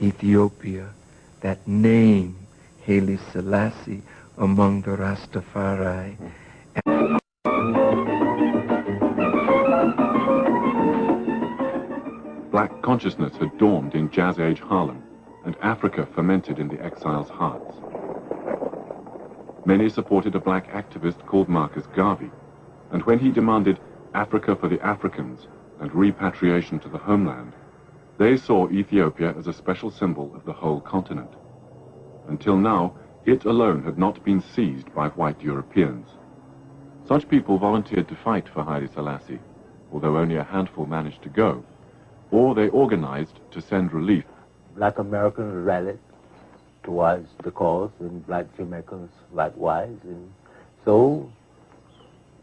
Ethiopia, that name, Haile Selassie, among the Rastafari. Black consciousness had dawned in Jazz Age Harlem, and Africa fermented in the exiles' hearts. Many supported a black activist called Marcus Garvey, and when he demanded Africa for the Africans and repatriation to the homeland, they saw Ethiopia as a special symbol of the whole continent. Until now, it alone had not been seized by white Europeans. Such people volunteered to fight for Haile Selassie, although only a handful managed to go, or they organized to send relief. Black Americans rallied towards the cause, and black Jamaicans likewise. And so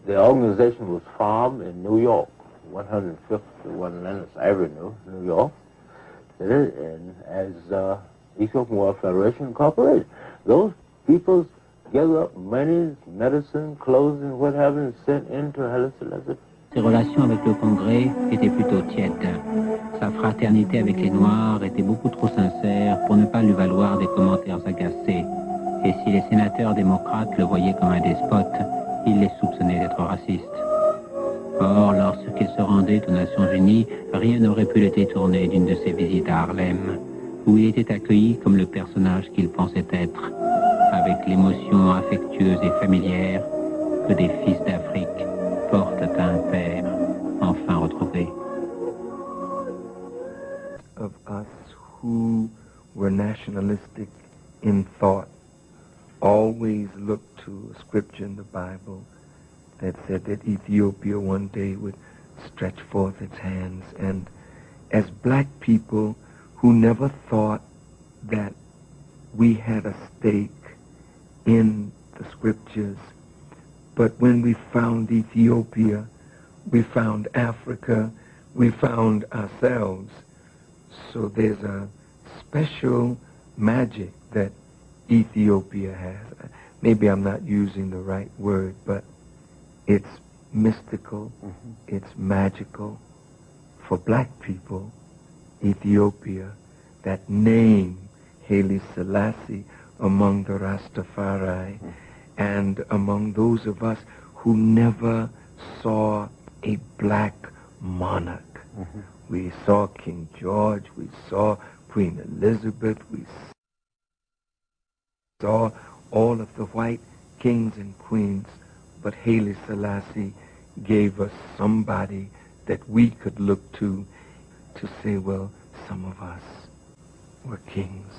the organization was formed in New York, 151 Lennox Avenue, New York, and as Ethiopian World Federation Incorporated. Those people gathered up money, medicine, clothes, and what have you, and sent into Haile Selassie. Ses relations avec le Congrès étaient plutôt tièdes. Sa fraternité avec les Noirs était beaucoup trop sincère pour ne pas lui valoir des commentaires agacés. Et si les sénateurs démocrates le voyaient comme un despote, ils les soupçonnaient d'être racistes. Or, lorsqu'il se rendait aux Nations Unies, rien n'aurait pu le détourner d'une de ses visites à Harlem, où il était accueilli comme le personnage qu'il pensait être, avec l'émotion affectueuse et familière que des fils d'Afrique portent à un père enfin retrouvé. Of us who were nationalistic in thought always looked to a scripture in the Bible that said that Ethiopia one day would stretch forth its hands. And as black people who never thought that we had a stake in the scriptures, but when we found Ethiopia, we found Africa, we found ourselves. So there's a special magic that Ethiopia has. Maybe I'm not using the right word, but it's mystical, it's magical. For black people, Ethiopia, that name, Haile Selassie, among the Rastafari, and among those of us who never saw a black monarch. We saw King George, we saw Queen Elizabeth, we saw all of the white kings and queens, but Haile Selassie gave us somebody that we could look to say, well, some of us were kings.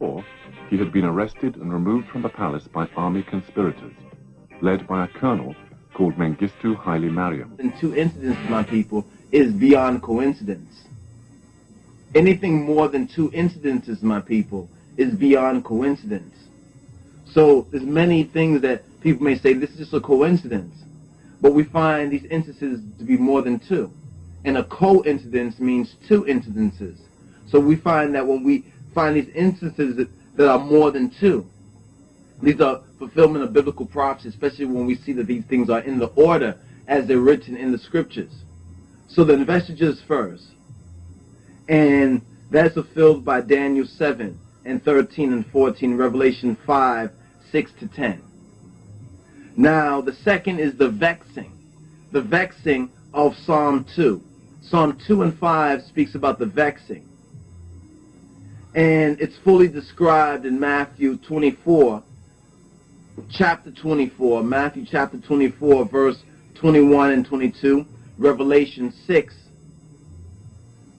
Or he had been arrested and removed from the palace by army conspirators, led by a colonel called Mengistu Haile Mariam. And two incidents, my people, is beyond coincidence. Anything more than two incidences, my people, is beyond coincidence. So there's many things that people may say, this is just a coincidence. But we find these instances to be more than two. And a coincidence means two incidences. So we find that when we find these instances that are more than two, these are fulfillment of biblical prophecy, especially when we see that these things are in the order as they're written in the scriptures. So the investitures first. And that's fulfilled by Daniel 7 and 13 and 14, Revelation 5, 6 to 10. Now, the second is the vexing of Psalm 2. Psalm 2 and 5 speaks about the vexing. And it's fully described in Matthew 24, chapter 24, Matthew chapter 24, verse 21 and 22, Revelation 6,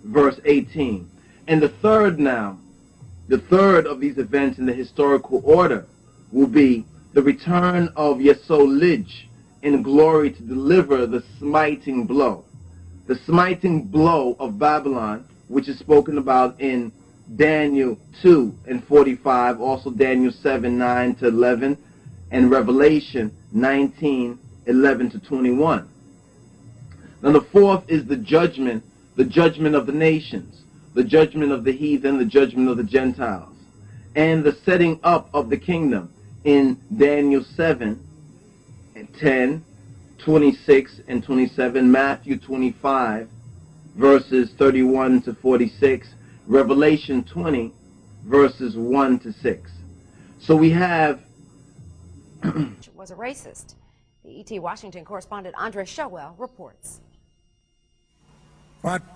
verse 18. And the third of these events in the historical order will be the return of Yesolij in glory to deliver the smiting blow. The smiting blow of Babylon, which is spoken about in Daniel 2 and 45, also Daniel 7, 9 to 11, and Revelation 19, 11 to 21. Now the fourth is the judgment of the nations, the judgment of the heathen, the judgment of the Gentiles, and the setting up of the kingdom in Daniel 7 and 10, 26 and 27, Matthew 25, verses 31 to 46, Revelation 20, verses 1 to 6. So we have... was a racist. The ET Washington correspondent Andre Showell reports. What